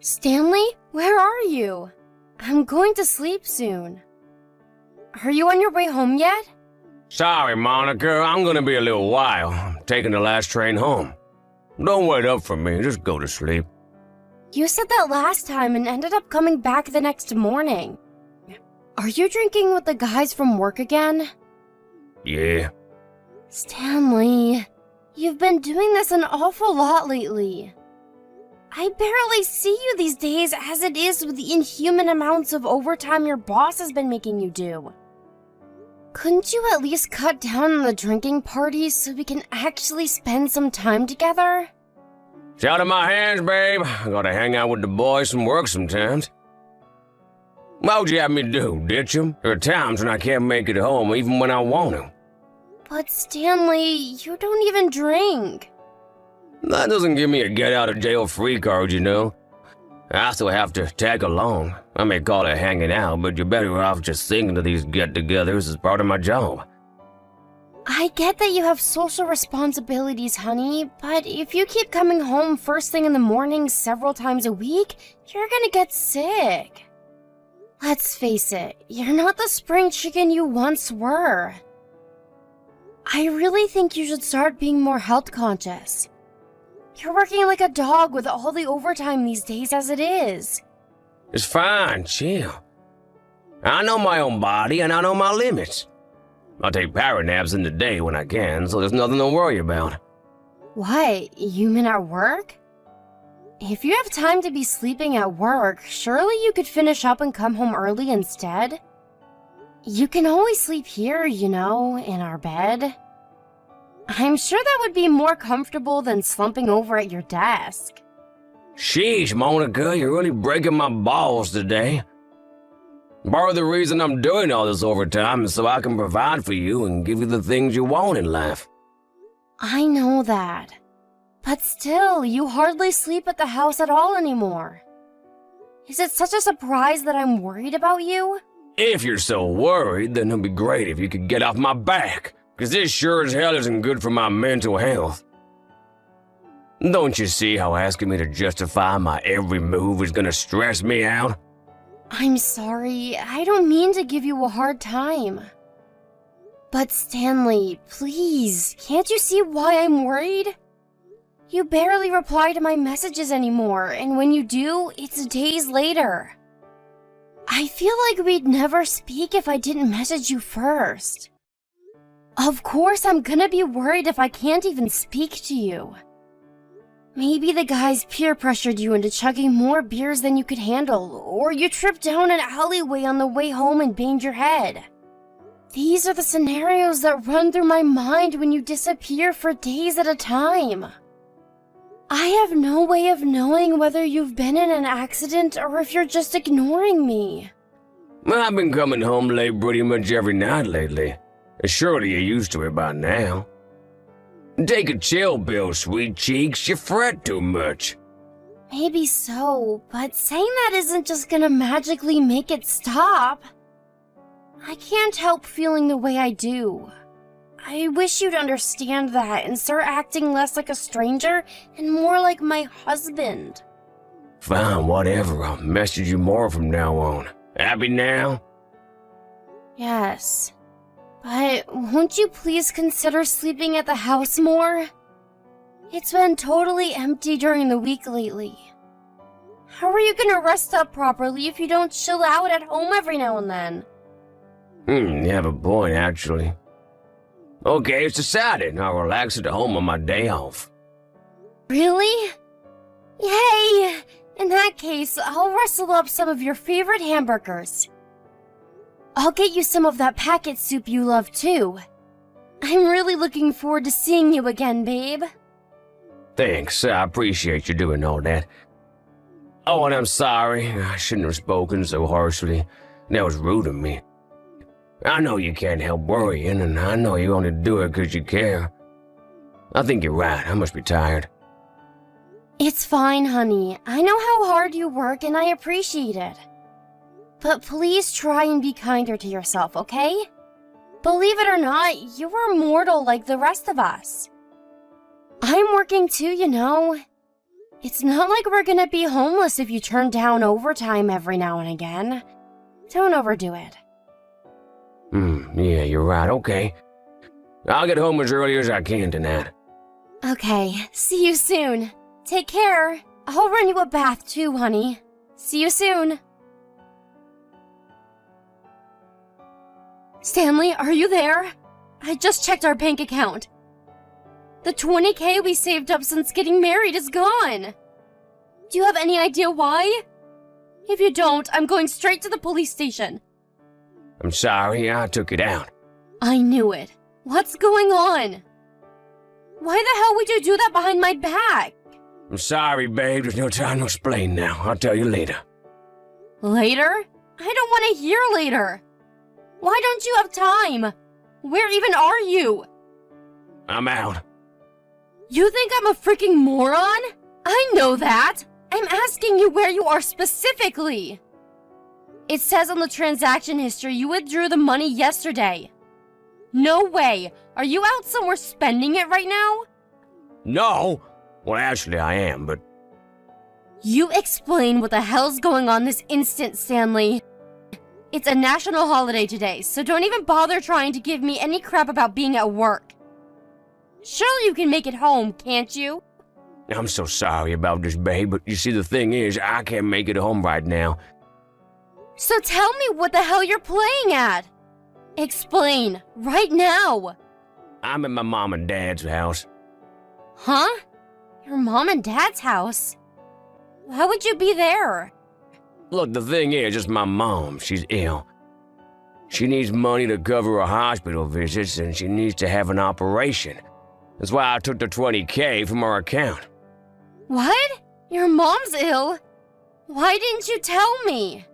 Stanley, where are you? I'm going to sleep soon. Are you on your way home yet? Sorry, Monica, I'm gonna be a little while. I'm taking the last train home. Don't wait up for me, just go to sleep. You said that last time and ended up coming back the next morning. Are you drinking with the guys from work again? Yeah. Stanley, you've been doing this an awful lot lately. I barely see you these days as it is with the inhuman amounts of overtime your boss has been making you do. Couldn't you at least cut down on the drinking parties so we can actually spend some time together? It's out of my hands, babe. I gotta hang out with the boys from work sometimes. What would you have me do, ditch 'em? There are times when I can't make it home even when I want to. But Stanley, you don't even drink. That doesn't give me a get-out-of-jail-free card, you know. I still have to tag along. I may call it hanging out, but you're better off just thinking of these get-togethers as part of my job. I get that you have social responsibilities, honey, but if you keep coming home first thing in the morning several times a week, you're gonna get sick. Let's face it, you're not the spring chicken you once were. I really think you should start being more health conscious. You're working like a dog with all the overtime these days as it is. It's fine, chill. I know my own body and I know my limits. I'll take power naps in the day when I can, so there's nothing to worry about. What, you mean at work? If you have time to be sleeping at work, surely you could finish up and come home early instead. You can always sleep here, you know, in our bed. I'm sure that would be more comfortable than slumping over at your desk. Sheesh, Monica, you're really breaking my balls today. Part of the reason I'm doing all this overtime is so I can provide for you and give you the things you want in life. I know that. But still, you hardly sleep at the house at all anymore. Is it such a surprise that I'm worried about you? If you're so worried, then it'd be great if you could get off my back, because this sure as hell isn't good for my mental health. Don't you see how asking me to justify my every move is gonna stress me out? I'm sorry, I don't mean to give you a hard time. But Stanley, please, can't you see why I'm worried? You barely reply to my messages anymore, and when you do, it's days later. I feel like we'd never speak if I didn't message you first. Of course I'm gonna be worried if I can't even speak to you. Maybe the guys peer pressured you into chugging more beers than you could handle, or you tripped down an alleyway on the way home and banged your head. These are the scenarios that run through my mind when you disappear for days at a time. I have no way of knowing whether you've been in an accident or if you're just ignoring me. I've been coming home late pretty much every night lately. Surely you're used to it by now. Take a chill pill, sweet cheeks. You fret too much. Maybe so, but saying that isn't just gonna magically make it stop. I can't help feeling the way I do. I wish you'd understand that and start acting less like a stranger and more like my husband. Fine, whatever. I'll message you more from now on. Happy now? Yes. But won't you please consider sleeping at the house more? It's been totally empty during the week lately. How are you gonna rest up properly if you don't chill out at home every now and then? You have a point, actually. Okay, it's decided. I'll relax at home on my day off. Really? Yay! In that case, I'll rustle up some of your favorite hamburgers. I'll get you some of that packet soup you love too. I'm really looking forward to seeing you again, babe. Thanks, I appreciate you doing all that. Oh, and I'm sorry. I shouldn't have spoken so harshly. That was rude of me. I know you can't help worrying, and I know you only do it because you care. I think you're right. I must be tired. It's fine, honey. I know how hard you work, and I appreciate it. But please try and be kinder to yourself, okay? Believe it or not, you are mortal like the rest of us. I'm working too, you know. It's not like we're gonna be homeless if you turn down overtime every now and again. Don't overdo it. Yeah, you're right, okay. I'll get home as early as I can tonight. Okay, see you soon. Take care. I'll run you a bath too, honey. See you soon. Stanley, are you there? I just checked our bank account. The $20,000 we saved up since getting married is gone. Do you have any idea why? If you don't, I'm going straight to the police station. I'm sorry, I took it out. I knew it. What's going on? Why the hell would you do that behind my back? I'm sorry, babe. There's no time to explain now. I'll tell you later. Later? I don't want to hear later. Why don't you have time? Where even are you? I'm out. You think I'm a freaking moron? I know that. I'm asking you where you are specifically. It says on the transaction history you withdrew the money yesterday. No way. Are you out somewhere spending it right now? No. Well, actually, I am, but... You explain what the hell's going on this instant, Stanley. It's a national holiday today, so don't even bother trying to give me any crap about being at work. Surely you can make it home, can't you? I'm so sorry about this, babe, but you see, the thing is, I can't make it home right now. So tell me what the hell you're playing at. Explain, right now. I'm at my mom and dad's house. Huh? Your mom and dad's house? Why would you be there? Look, the thing is, it's my mom. She's ill. She needs money to cover her hospital visits, and she needs to have an operation. That's why I took the $20,000 from her account. What? Your mom's ill? Why didn't you tell me?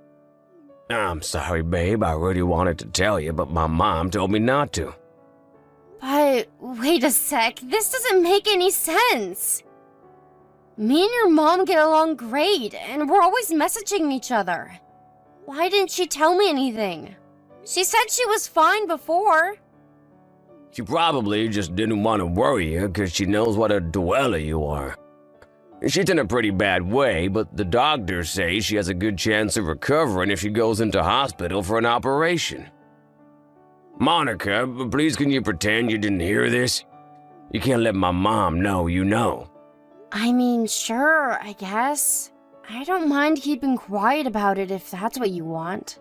I'm sorry, babe. I really wanted to tell you, but my mom told me not to. But wait a sec, this doesn't make any sense. Me and your mom get along great, and we're always messaging each other. Why didn't she tell me anything? She said she was fine before. She probably just didn't want to worry you because she knows what a dweller you are. She's in a pretty bad way, but the doctors say she has a good chance of recovering if she goes into hospital for an operation. Monica, please can you pretend you didn't hear this? You can't let my mom know you know. I mean, sure, I guess. I don't mind keeping quiet about it if that's what you want.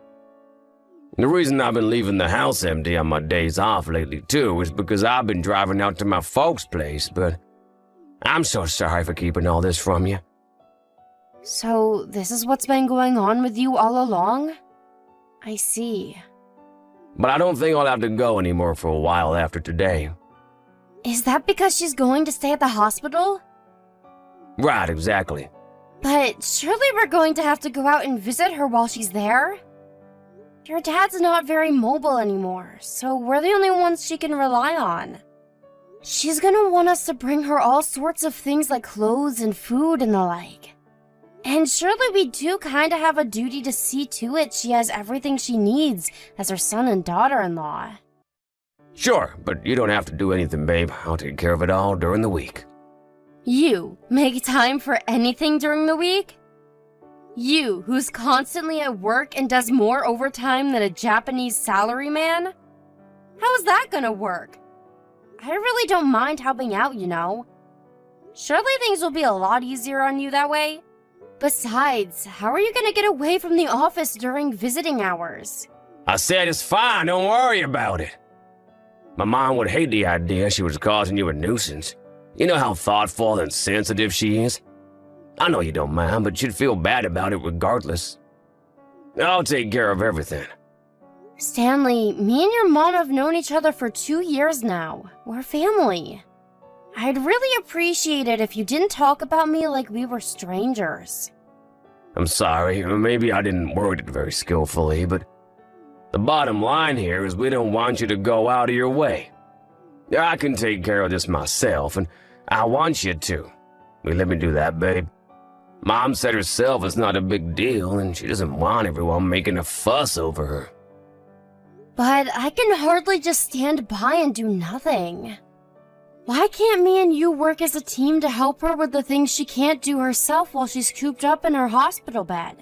The reason I've been leaving the house empty on my days off lately, too, is because I've been driving out to my folks' place, but I'm so sorry for keeping all this from you. So, this is what's been going on with you all along? I see. But I don't think I'll have to go anymore for a while after today. Is that because she's going to stay at the hospital? Right, exactly. But surely we're going to have to go out and visit her while she's there? Your dad's not very mobile anymore, so we're the only ones she can rely on. She's gonna want us to bring her all sorts of things like clothes and food and the like. And surely we do kinda have a duty to see to it she has everything she needs as her son and daughter-in-law. Sure, but you don't have to do anything, babe. I'll take care of it all during the week. You make time for anything during the week? You, who's constantly at work and does more overtime than a Japanese salaryman? How is that gonna work? I really don't mind helping out, you know. Surely things will be a lot easier on you that way. Besides, how are you gonna get away from the office during visiting hours? I said it's fine, don't worry about it. My mom would hate the idea she was causing you a nuisance. You know how thoughtful and sensitive she is? I know you don't mind, but you'd feel bad about it regardless. I'll take care of everything. Stanley, me and your mom have known each other for 2 years now. We're family. I'd really appreciate it if you didn't talk about me like we were strangers. I'm sorry, maybe I didn't word it very skillfully, but the bottom line here is we don't want you to go out of your way. I can take care of this myself, and I want you to. Will you let me do that, babe? Mom said herself it's not a big deal, and she doesn't want everyone making a fuss over her. But I can hardly just stand by and do nothing. Why can't me and you work as a team to help her with the things she can't do herself while she's cooped up in her hospital bed?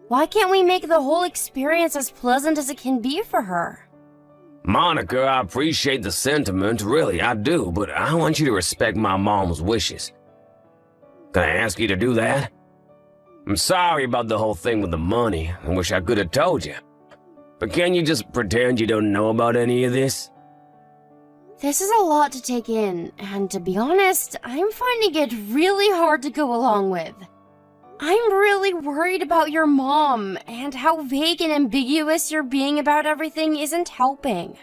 Why can't we make the whole experience as pleasant as it can be for her? Monica, I appreciate the sentiment, really, I do, but I want you to respect my mom's wishes. Can I ask you to do that? I'm sorry about the whole thing with the money. I wish I could have told you. But can you just pretend you don't know about any of this? This is a lot to take in, and to be honest, I'm finding it really hard to go along with. I'm really worried about your mom, and how vague and ambiguous you're being about everything isn't helping.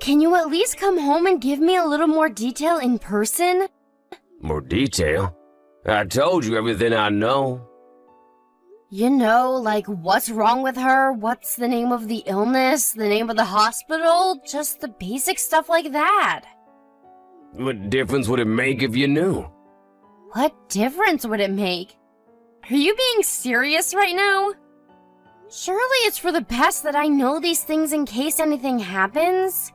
Can you at least come home and give me a little more detail in person? More detail? I told you everything I know. You know, like what's wrong with her, what's the name of the illness, the name of the hospital, just the basic stuff like that. What difference would it make if you knew? What difference would it make? Are you being serious right now? Surely it's for the best that I know these things in case anything happens.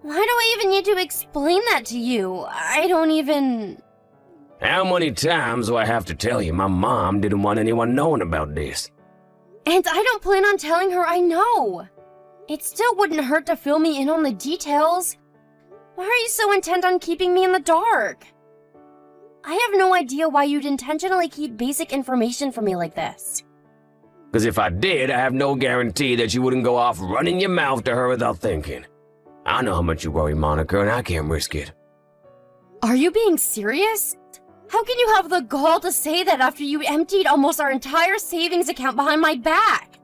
Why do I even need to explain that to you? I don't even... How many times do I have to tell you my mom didn't want anyone knowing about this? And I don't plan on telling her I know. It still wouldn't hurt to fill me in on the details. Why are you so intent on keeping me in the dark? I have no idea why you'd intentionally keep basic information from me like this. Because if I did, I have no guarantee that you wouldn't go off running your mouth to her without thinking. I know how much you worry, Monica, and I can't risk it. Are you being serious? How can you have the gall to say that after you emptied almost our entire savings account behind my back?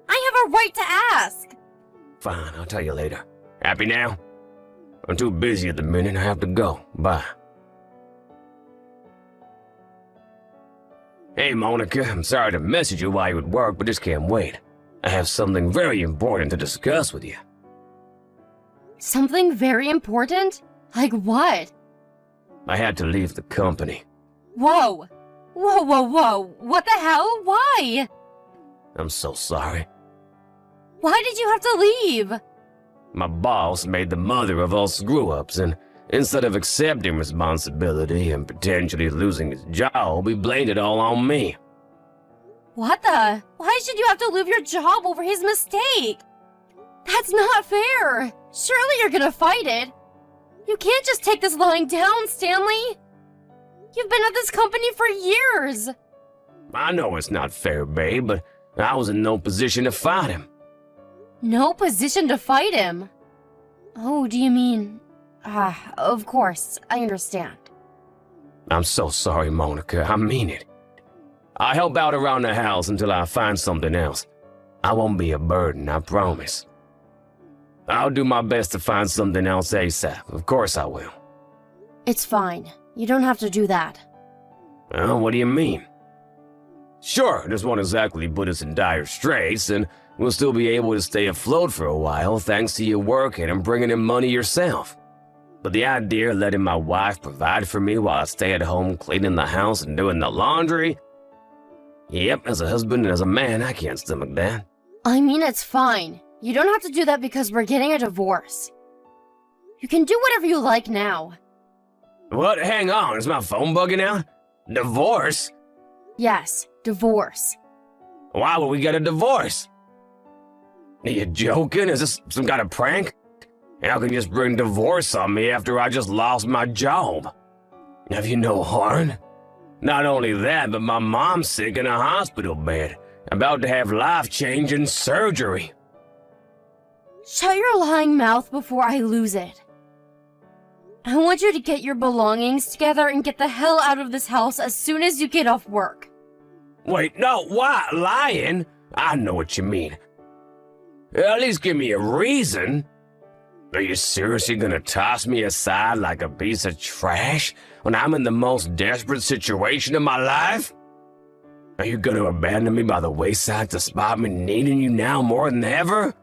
I have a right to ask. Fine, I'll tell you later. Happy now? I'm too busy at the minute. I have to go. Bye. Hey, Monica, I'm sorry to message you while you're at work, but just can't wait. I have something very important to discuss with you. Something very important? Like what? I had to leave the company. Whoa! Whoa, whoa, whoa! What the hell? Why? I'm so sorry. Why did you have to leave? My boss made the mother of all screw-ups, and instead of accepting responsibility and potentially losing his job, he blamed it all on me. What the? Why should you have to leave your job over his mistake? That's not fair! Surely you're gonna fight it! You can't just take this lying down, Stanley! You've been at this company for years! I know it's not fair, babe, but I was in no position to fight him. No position to fight him? Oh, do you mean... of course, I understand. I'm so sorry, Monica, I mean it. I'll help out around the house until I find something else. I won't be a burden, I promise. I'll do my best to find something else ASAP. Of course I will. It's fine. You don't have to do that. Well, what do you mean? Sure, this won't exactly put us in dire straits, and we'll still be able to stay afloat for a while thanks to you working and bringing in money yourself. But the idea of letting my wife provide for me while I stay at home cleaning the house and doing the laundry? Yep, as a husband and as a man, I can't stomach that. I mean, it's fine. You don't have to do that because we're getting a divorce. You can do whatever you like now. What? Hang on, is my phone bugging out? Divorce? Yes, divorce. Why would we get a divorce? Are you joking? Is this some kind of prank? How can you just bring divorce on me after I just lost my job? Have you no heart? Not only that, but my mom's sick in a hospital bed, about to have life-changing surgery. Shut your lying mouth before I lose it. I want you to get your belongings together and get the hell out of this house as soon as you get off work. Wait, no, why? Lying? I know what you mean. At least give me a reason. Are you seriously gonna toss me aside like a piece of trash when I'm in the most desperate situation of my life? Are you gonna abandon me by the wayside despite me needing you now more than ever?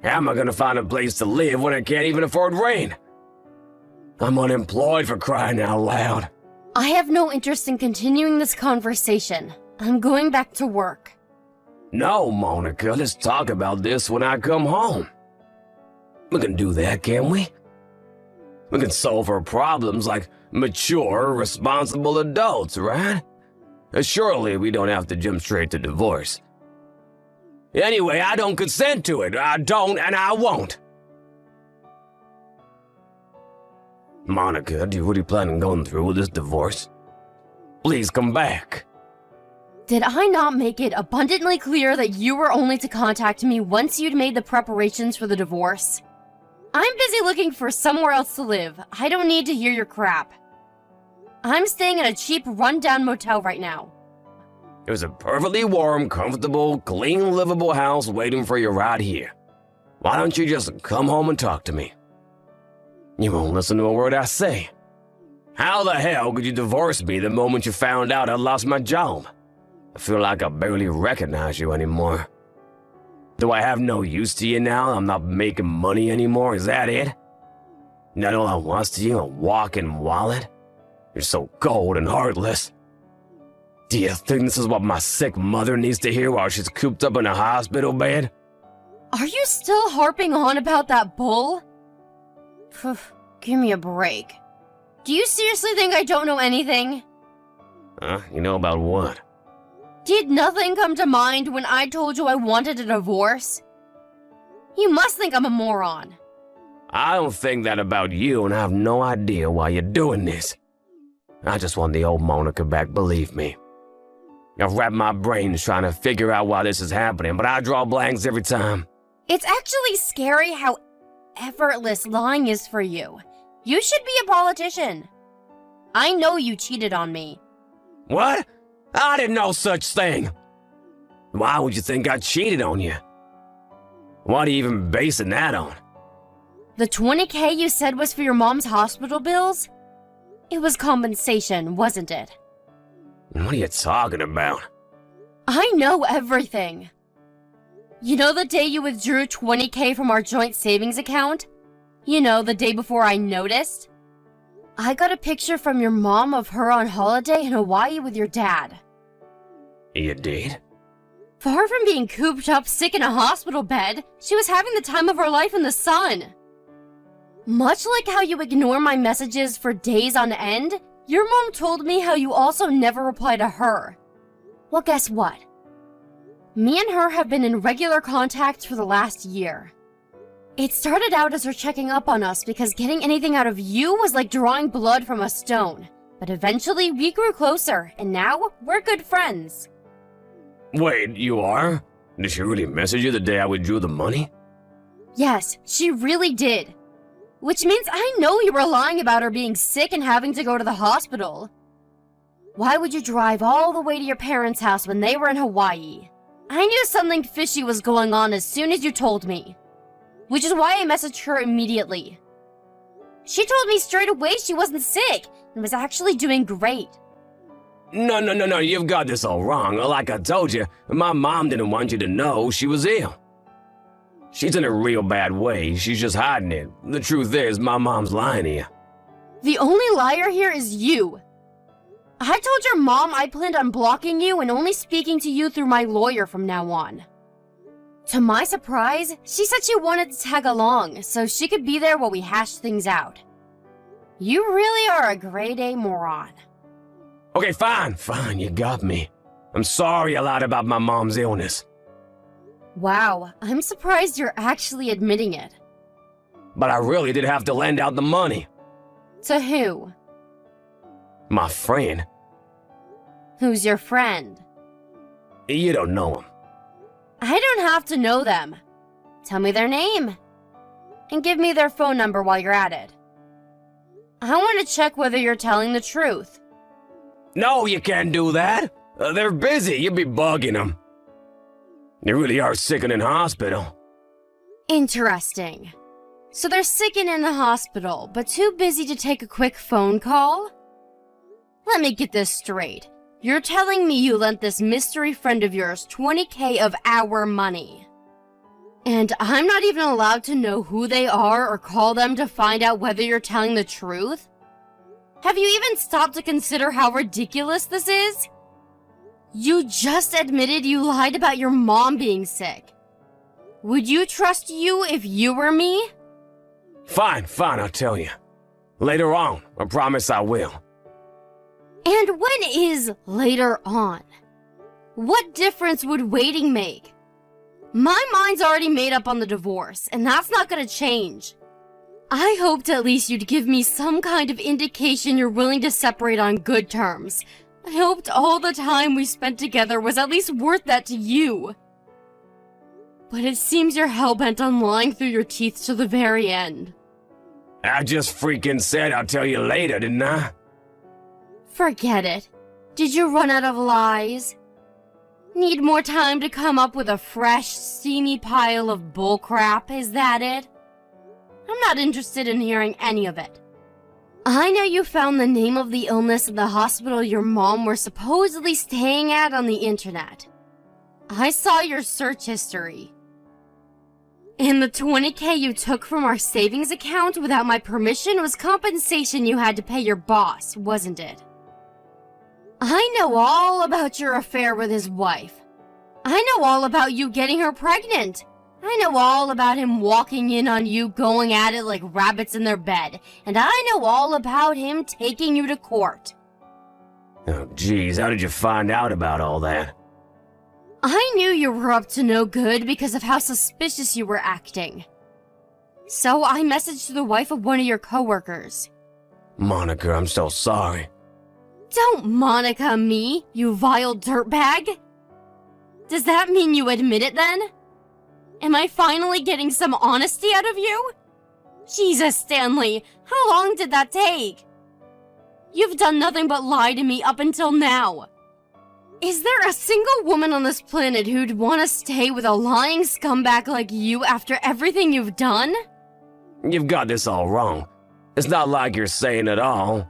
How am I gonna find a place to live when I can't even afford rent? I'm unemployed, for crying out loud. I have no interest in continuing this conversation. I'm going back to work. No, Monica, let's talk about this when I come home. We can do that, can't we? We can solve our problems like mature, responsible adults, right? Surely we don't have to jump straight to divorce. Anyway, I don't consent to it. I don't and I won't. Monica, do you really plan on going through with this divorce? Please come back. Did I not make it abundantly clear that you were only to contact me once you'd made the preparations for the divorce? I'm busy looking for somewhere else to live. I don't need to hear your crap. I'm staying in a cheap, run-down motel right now. There's a perfectly warm, comfortable, clean, livable house waiting for you right here. Why don't you just come home and talk to me? You won't listen to a word I say. How the hell could you divorce me the moment you found out I lost my job? I feel like I barely recognize you anymore. Do I have no use to you now? I'm not making money anymore, is that it? Not all I want to you, a walking wallet? You're so cold and heartless. Do you think this is what my sick mother needs to hear while she's cooped up in a hospital bed? Are you still harping on about that bull? Give me a break. Do you seriously think I don't know anything? You know about what? Did nothing come to mind when I told you I wanted a divorce? You must think I'm a moron. I don't think that about you, and I have no idea why you're doing this. I just want the old Monica back, believe me. I've wrapped my brains trying to figure out why this is happening, but I draw blanks every time. It's actually scary how effortless lying is for you. You should be a politician. I know you cheated on me. What? I didn't know such thing. Why would you think I cheated on you? What are you even basing that on? The $20,000 you said was for your mom's hospital bills? It was compensation, wasn't it? What are you talking about? I know everything. You know the day you withdrew $20,000 from our joint savings account? You know, the day before I noticed? I got a picture from your mom of her on holiday in Hawaii with your dad. You did? Far from being cooped up sick in a hospital bed, she was having the time of her life in the sun. Much like how you ignore my messages for days on end, your mom told me how you also never reply to her. Well, guess what? Me and her have been in regular contact for the last year. It started out as her checking up on us because getting anything out of you was like drawing blood from a stone. But eventually we grew closer, and now we're good friends. Wait, you are? Did she really message you the day I withdrew the money? Yes, she really did. Which means I know you were lying about her being sick and having to go to the hospital. Why would you drive all the way to your parents' house when they were in Hawaii? I knew something fishy was going on as soon as you told me. Which is why I messaged her immediately. She told me straight away she wasn't sick and was actually doing great. No, you've got this all wrong. Like I told you, my mom didn't want you to know she was ill. She's in a real bad way, she's just hiding it. The truth is, my mom's lying to you. The only liar here is you. I told your mom I planned on blocking you and only speaking to you through my lawyer from now on. To my surprise, she said she wanted to tag along so she could be there while we hashed things out. You really are a grade A moron. Okay, fine, you got me. I'm sorry I lied about my mom's illness. Wow, I'm surprised you're actually admitting it. But I really did have to lend out the money. To who? My friend. Who's your friend? You don't know him. I don't have to know them. Tell me their name. And give me their phone number while you're at it. I want to check whether you're telling the truth. No, you can't do that. They're busy. You'd be bugging them. They really are sick and in hospital. Interesting. So they're sick and in the hospital, but too busy to take a quick phone call? Let me get this straight. You're telling me you lent this mystery friend of yours $20,000 of our money. And I'm not even allowed to know who they are or call them to find out whether you're telling the truth? Have you even stopped to consider how ridiculous this is? You just admitted you lied about your mom being sick. Would you trust you if you were me? Fine, I'll tell you. Later on, I promise I will. And when is later on? What difference would waiting make? My mind's already made up on the divorce, and that's not gonna change. I hoped at least you'd give me some kind of indication you're willing to separate on good terms. I hoped all the time we spent together was at least worth that to you. But it seems you're hell-bent on lying through your teeth to the very end. I just freaking said I'll tell you later, didn't I? Forget it. Did you run out of lies? Need more time to come up with a fresh, steamy pile of bullcrap, is that it? I'm not interested in hearing any of it. I know you found the name of the illness in the hospital your mom were supposedly staying at on the internet. I saw your search history. And the $20K you took from our savings account without my permission was compensation you had to pay your boss, wasn't it? I know all about your affair with his wife. I know all about you getting her pregnant. I know all about him walking in on you going at it like rabbits in their bed. And I know all about him taking you to court. Oh, geez, how did you find out about all that? I knew you were up to no good because of how suspicious you were acting. So I messaged the wife of one of your coworkers. Monica, I'm so sorry. Don't Monica me, you vile dirtbag! Does that mean you admit it then? Am I finally getting some honesty out of you? Jesus, Stanley, how long did that take? You've done nothing but lie to me up until now. Is there a single woman on this planet who'd want to stay with a lying scumbag like you after everything you've done? You've got this all wrong. It's not like you're saying it all.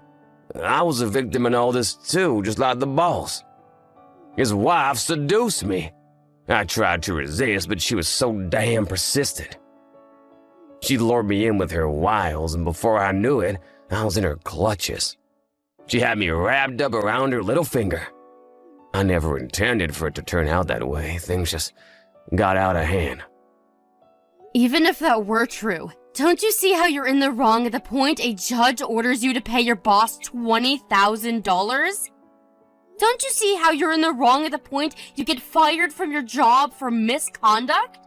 I was a victim in all this too, just like the boss. His wife seduced me. I tried to resist, but she was so damn persistent. She lured me in with her wiles, and before I knew it, I was in her clutches. She had me wrapped up around her little finger. I never intended for it to turn out that way. Things just got out of hand. Even if that were true, don't you see how you're in the wrong at the point a judge orders you to pay your boss $20,000? Don't you see how you're in the wrong at the point you get fired from your job for misconduct?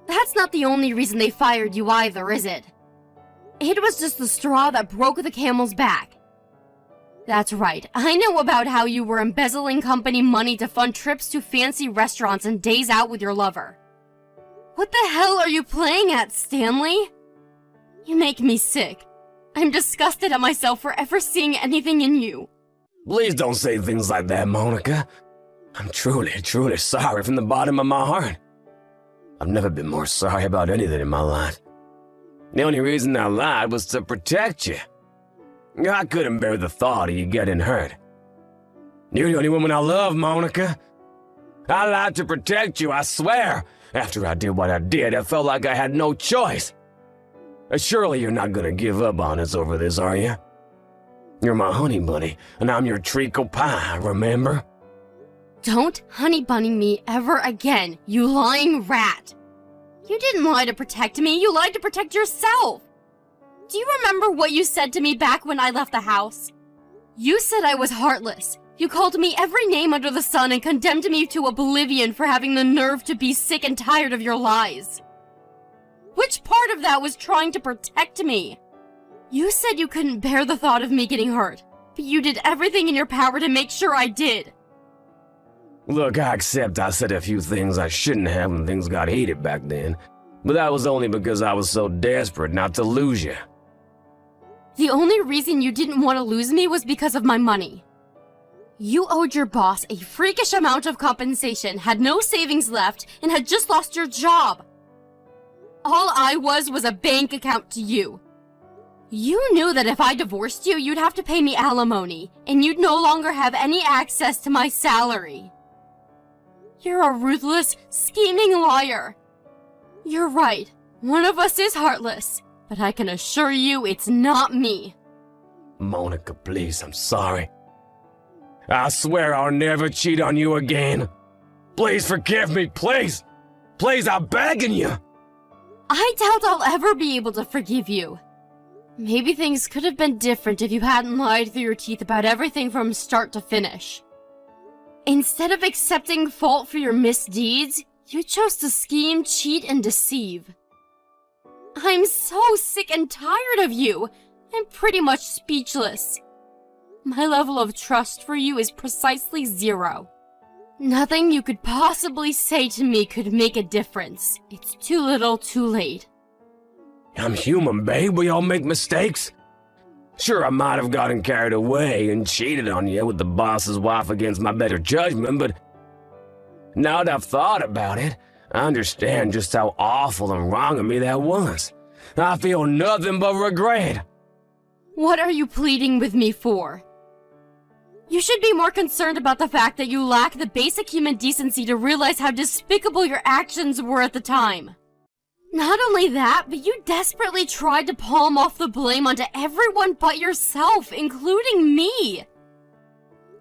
That's not the only reason they fired you either, is it? It was just the straw that broke the camel's back. That's right, I know about how you were embezzling company money to fund trips to fancy restaurants and days out with your lover. What the hell are you playing at, Stanley? You make me sick. I'm disgusted at myself for ever seeing anything in you. Please don't say things like that, Monica. I'm truly, truly sorry from the bottom of my heart. I've never been more sorry about anything in my life. The only reason I lied was to protect you. I couldn't bear the thought of you getting hurt. You're the only woman I love, Monica. I lied to protect you, I swear. After I did what I did, I felt like I had no choice. Surely you're not gonna give up on us over this, are you? You're my honey bunny, and I'm your treacle pie, remember? Don't honey bunny me ever again, you lying rat. You didn't lie to protect me, you lied to protect yourself. Do you remember what you said to me back when I left the house? You said I was heartless. You called me every name under the sun and condemned me to oblivion for having the nerve to be sick and tired of your lies. Which part of that was trying to protect me? You said you couldn't bear the thought of me getting hurt, but you did everything in your power to make sure I did. Look, I accept I said a few things I shouldn't have when things got heated back then, but that was only because I was so desperate not to lose you. The only reason you didn't want to lose me was because of my money. You owed your boss a freakish amount of compensation, had no savings left, and had just lost your job. All I was a bank account to you. You knew that if I divorced you, you'd have to pay me alimony, and you'd no longer have any access to my salary. You're a ruthless, scheming liar. You're right, one of us is heartless, but I can assure you it's not me. Monica, please, I'm sorry. I swear I'll never cheat on you again. Please forgive me, please. Please, I'm begging you. I doubt I'll ever be able to forgive you. Maybe things could have been different if you hadn't lied through your teeth about everything from start to finish. Instead of accepting fault for your misdeeds, you chose to scheme, cheat, and deceive. I'm so sick and tired of you. I'm pretty much speechless. My level of trust for you is precisely 0. Nothing you could possibly say to me could make a difference. It's too little, too late. I'm human, babe. We all make mistakes. Sure, I might have gotten carried away and cheated on you with the boss's wife against my better judgment, but now that I've thought about it, I understand just how awful and wrong of me that was. I feel nothing but regret. What are you pleading with me for? You should be more concerned about the fact that you lack the basic human decency to realize how despicable your actions were at the time. Not only that, but you desperately tried to palm off the blame onto everyone but yourself, including me.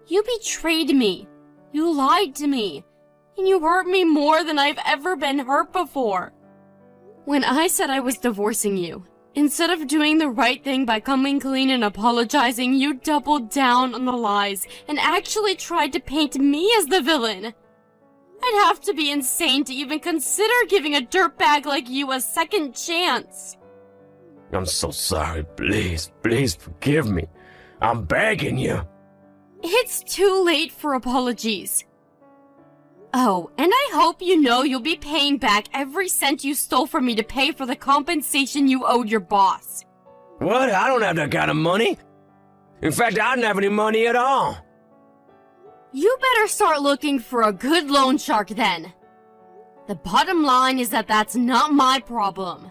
You betrayed me. You lied to me. And you hurt me more than I've ever been hurt before. When I said I was divorcing you, instead of doing the right thing by coming clean and apologizing, you doubled down on the lies and actually tried to paint me as the villain. I'd have to be insane to even consider giving a dirtbag like you a second chance. I'm so sorry. Please, please forgive me. I'm begging you. It's too late for apologies. Oh, and I hope you know you'll be paying back every cent you stole from me to pay for the compensation you owed your boss. What? I don't have that kind of money. In fact, I don't have any money at all. You better start looking for a good loan shark then. The bottom line is that that's not my problem.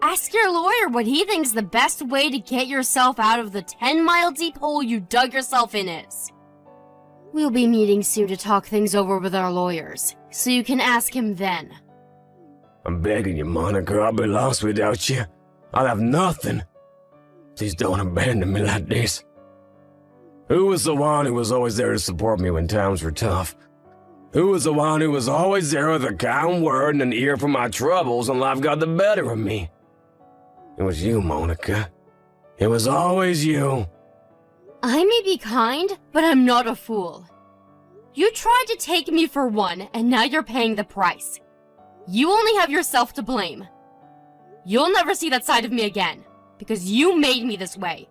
Ask your lawyer what he thinks the best way to get yourself out of the 10-mile deep hole you dug yourself in is. We'll be meeting soon to talk things over with our lawyers, so you can ask him then. I'm begging you, Monica. I'll be lost without you. I'll have nothing. Please don't abandon me like this. Who was the one who was always there to support me when times were tough? Who was the one who was always there with a kind word and an ear for my troubles when life got the better of me? It was you, Monica. It was always you. I may be kind, but I'm not a fool. You tried to take me for one, and now you're paying the price. You only have yourself to blame. You'll never see that side of me again, because you made me this way.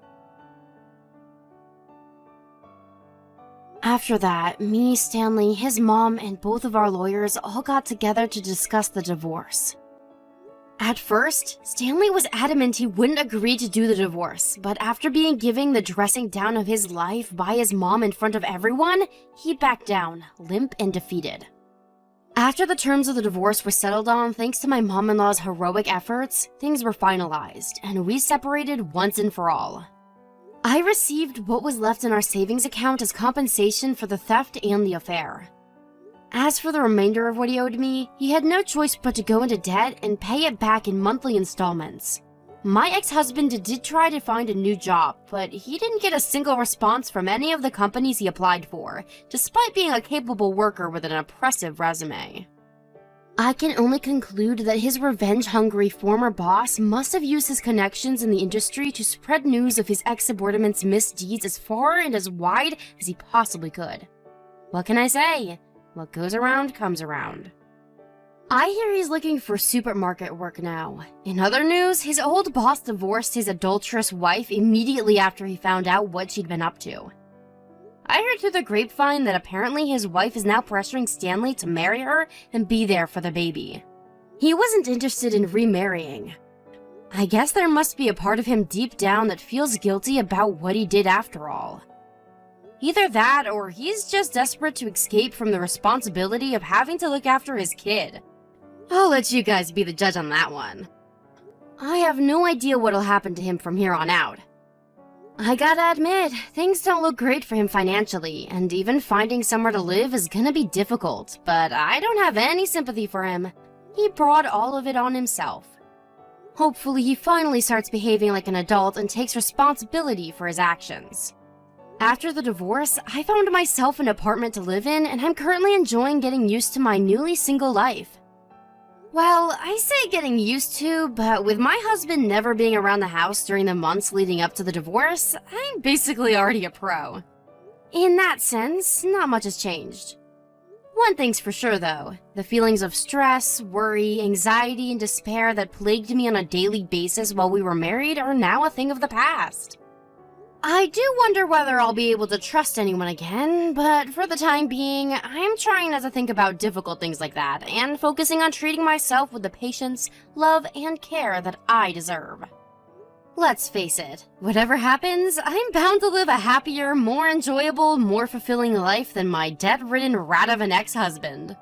After that, me, Stanley, his mom, and both of our lawyers all got together to discuss the divorce. At first, Stanley was adamant he wouldn't agree to do the divorce, but after being given the dressing down of his life by his mom in front of everyone, he backed down, limp and defeated. After the terms of the divorce were settled on thanks to my mom-in-law's heroic efforts, things were finalized, and we separated once and for all. I received what was left in our savings account as compensation for the theft and the affair. As for the remainder of what he owed me, he had no choice but to go into debt and pay it back in monthly installments. My ex-husband did try to find a new job, but he didn't get a single response from any of the companies he applied for, despite being a capable worker with an impressive resume. I can only conclude that his revenge-hungry former boss must have used his connections in the industry to spread news of his ex-subordinate's misdeeds as far and as wide as he possibly could. What can I say? What goes around comes around. I hear he's looking for supermarket work now. In other news, his old boss divorced his adulterous wife immediately after he found out what she'd been up to. I heard through the grapevine that apparently his wife is now pressuring Stanley to marry her and be there for the baby. He wasn't interested in remarrying. I guess there must be a part of him deep down that feels guilty about what he did after all. Either that, or he's just desperate to escape from the responsibility of having to look after his kid. I'll let you guys be the judge on that one. I have no idea what'll happen to him from here on out. I gotta admit, things don't look great for him financially, and even finding somewhere to live is gonna be difficult, but I don't have any sympathy for him. He brought all of it on himself. Hopefully he finally starts behaving like an adult and takes responsibility for his actions. After the divorce, I found myself an apartment to live in, and I'm currently enjoying getting used to my newly single life. Well, I say getting used to, but with my husband never being around the house during the months leading up to the divorce, I'm basically already a pro. In that sense, not much has changed. One thing's for sure though, the feelings of stress, worry, anxiety, and despair that plagued me on a daily basis while we were married are now a thing of the past. I do wonder whether I'll be able to trust anyone again, but for the time being, I'm trying not to think about difficult things like that and focusing on treating myself with the patience, love, and care that I deserve. Let's face it, whatever happens, I'm bound to live a happier, more enjoyable, more fulfilling life than my debt-ridden rat of an ex-husband.